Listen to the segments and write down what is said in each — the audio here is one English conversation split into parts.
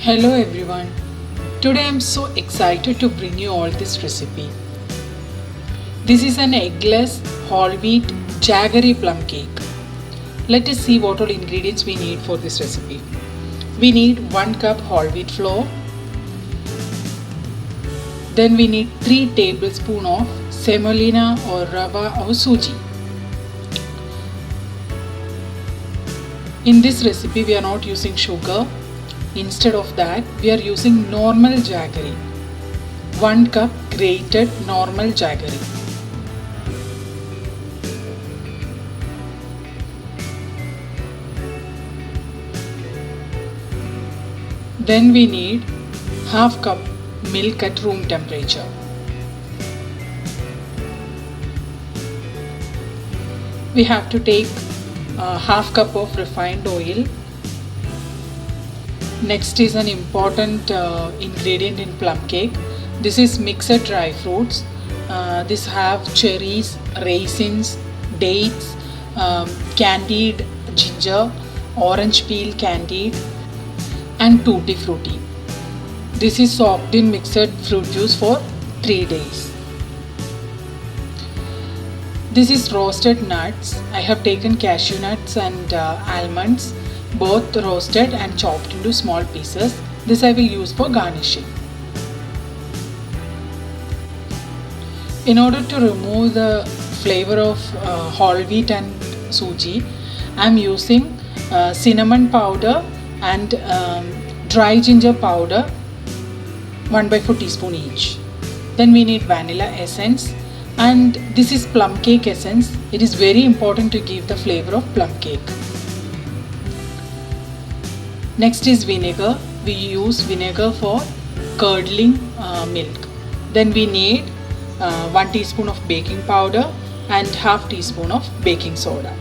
Hello everyone. Today I'm so excited to bring you all this recipe. This is an eggless whole wheat jaggery plum cake. Let us see what all ingredients we need for this recipe. We need 1 cup whole wheat flour. Then we need 3 tablespoons of semolina or rava or suji. In this recipe we are not using sugar. Instead of that, we are using normal jaggery. 1 cup grated normal jaggery. Then we need half cup milk at room temperature. We have to take half cup of refined oil. Next is an important ingredient in plum cake. This is mixed dry fruits. This have cherries, raisins, dates, candied ginger, orange peel candied, and tutti frutti. This is soaked in mixed fruit juice for 3 days. This is roasted nuts. I have taken cashew nuts and almonds, both roasted and chopped into small pieces. This I will use for garnishing. In order to remove the flavor of whole wheat and suji, I am using cinnamon powder and dry ginger powder 1/4 teaspoon each. Then we need vanilla essence, and this is plum cake essence. It is very important to give the flavor of plum cake. Next is vinegar. We use vinegar for curdling milk. Then we need 1 teaspoon of baking powder and half teaspoon of baking soda.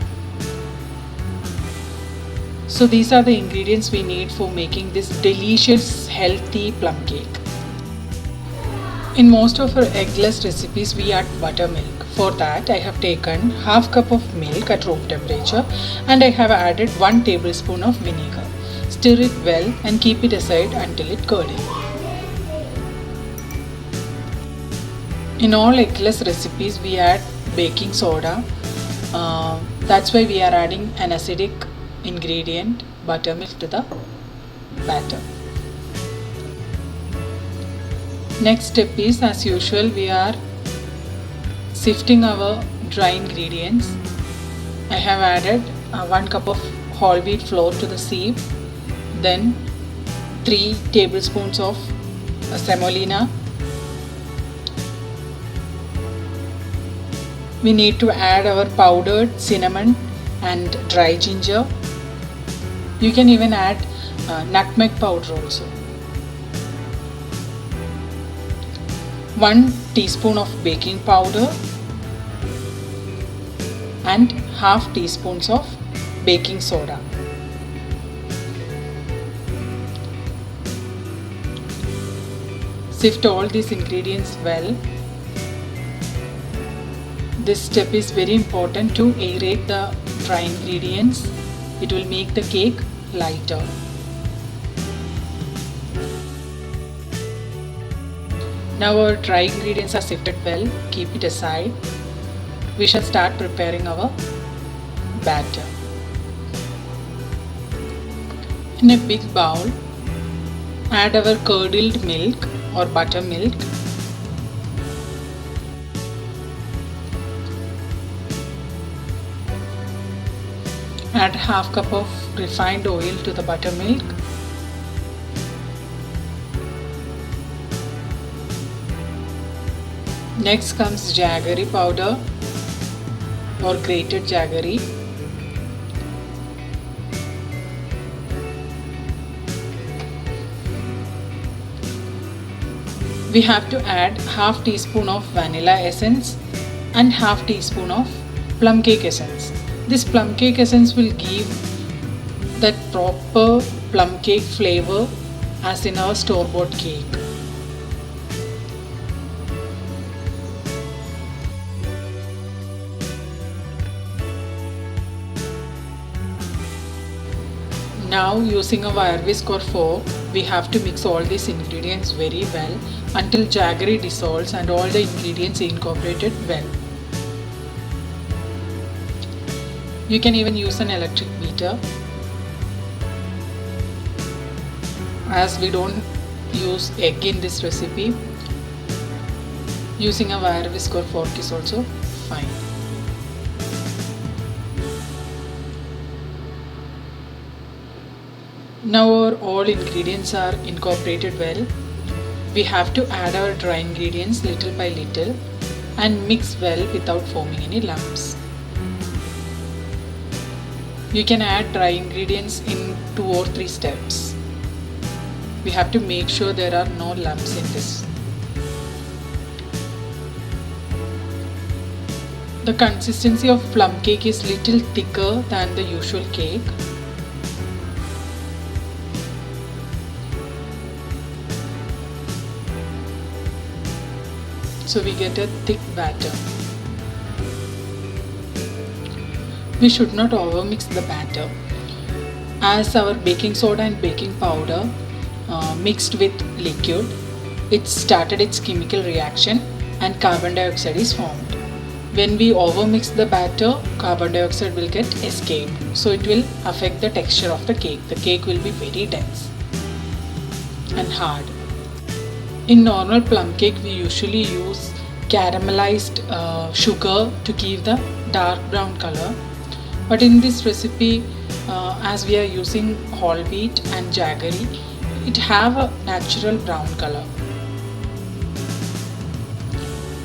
So these are the ingredients we need for making this delicious healthy plum cake. In most of our eggless recipes we add buttermilk. For that I have taken half cup of milk at room temperature and I have added 1 tablespoon of vinegar. Stir it well and keep it aside until it curdles. In all eggless recipes we add baking soda. That's why we are adding an acidic ingredient, buttermilk, to the batter. Next step is, as usual, we are sifting our dry ingredients. I have added 1 cup of whole wheat flour to the sieve. Then 3 tablespoons of semolina. We need to add our powdered cinnamon and dry ginger. You can even add nutmeg powder also. 1 teaspoon of baking powder and half teaspoons of baking soda. Sift all these ingredients well. This step is very important to aerate the dry ingredients. It will make the cake lighter. Now our dry ingredients are sifted well. Keep it aside. We shall start preparing our batter. In a big bowl, add our curdled milk or buttermilk. Add half cup of refined oil to the buttermilk. Next comes jaggery powder or grated jaggery. We have to add half teaspoon of vanilla essence and half teaspoon of plum cake essence. This plum cake essence will give that proper plum cake flavor as in our store-bought cake. Now using a wire whisk or fork, we have to mix all these ingredients very well until jaggery dissolves and all the ingredients incorporated well. You can even use an electric beater, as we don't use egg in this recipe. Using a wire whisk or fork is also fine. Now our all ingredients are incorporated well. We have to add our dry ingredients little by little and mix well without forming any lumps. You can add dry ingredients in 2 or 3 steps. We have to make sure there are no lumps in this. The consistency of plum cake is little thicker than the usual cake. So we get a thick batter. We should not overmix the batter, as our baking soda and baking powder mixed with liquid, it started its chemical reaction and carbon dioxide is formed. When we overmix the batter, carbon dioxide will get escaped, so it will affect the texture of the cake. The cake will be very dense and hard. In normal plum cake, we usually use caramelized sugar to give the dark brown color. But in this recipe, as we are using whole wheat and jaggery, it have a natural brown color.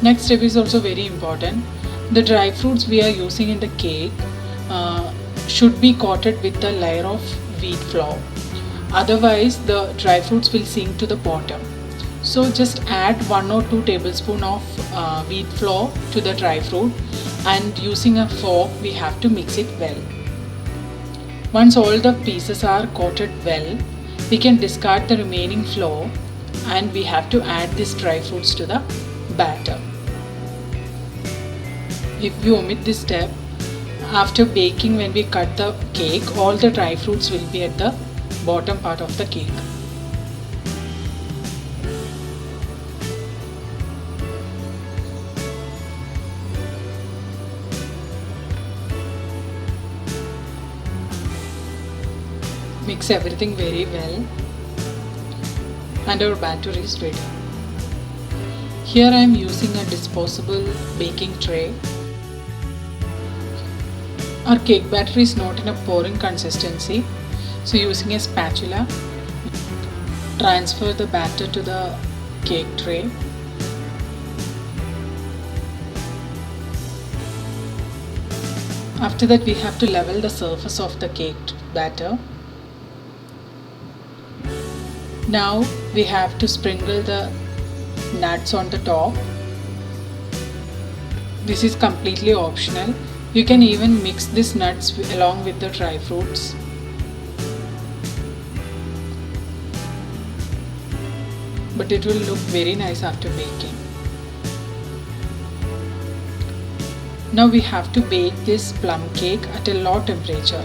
Next step is also very important. The dry fruits we are using in the cake should be coated with a layer of wheat flour. Otherwise, the dry fruits will sink to the bottom. So just add 1 or 2 tablespoons of wheat flour to the dry fruit, and using a fork we have to mix it well. Once all the pieces are coated well, we can discard the remaining flour and we have to add these dry fruits to the batter. If we omit this step, after baking, when we cut the cake, all the dry fruits will be at the bottom part of the cake. Mix everything very well and our batter is ready. Here I am using a disposable baking tray. Our cake batter is not in a pouring consistency, so using a spatula, transfer the batter to the cake tray. After that, we have to level the surface of the cake batter. Now we have to sprinkle the nuts on the top. This is completely optional. You can even mix these nuts along with the dry fruits. But it will look very nice after baking. Now we have to bake this plum cake at a low temperature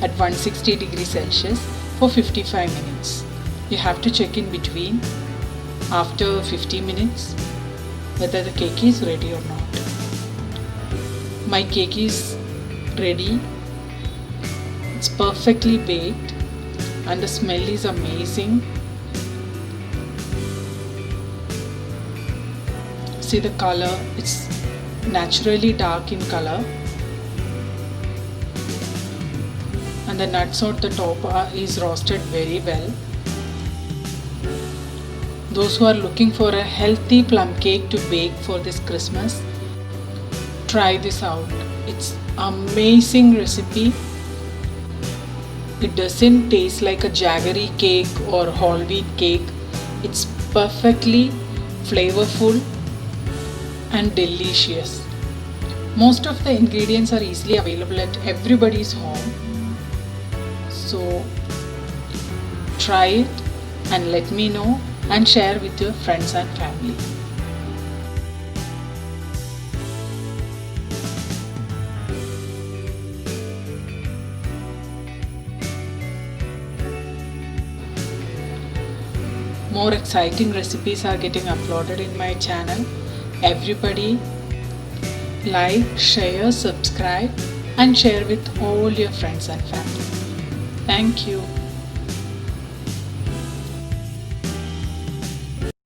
at 160 degrees Celsius for 55 minutes. You have to check in between after 50 minutes whether the cake is ready or not. My cake is ready. It's perfectly baked and the smell is amazing. See the color, it's naturally dark in color, and the nuts at the top is roasted very well. Those who are looking for a healthy plum cake to bake for this Christmas, try this out. It's amazing recipe. It doesn't taste like a jaggery cake or whole wheat cake. It's perfectly flavorful and delicious. Most of the ingredients are easily available at everybody's home. So try it and let me know and share with your friends and family. more exciting recipes are getting uploaded in my channel. Everybody like, share, subscribe and share with all your friends and family. Thank you.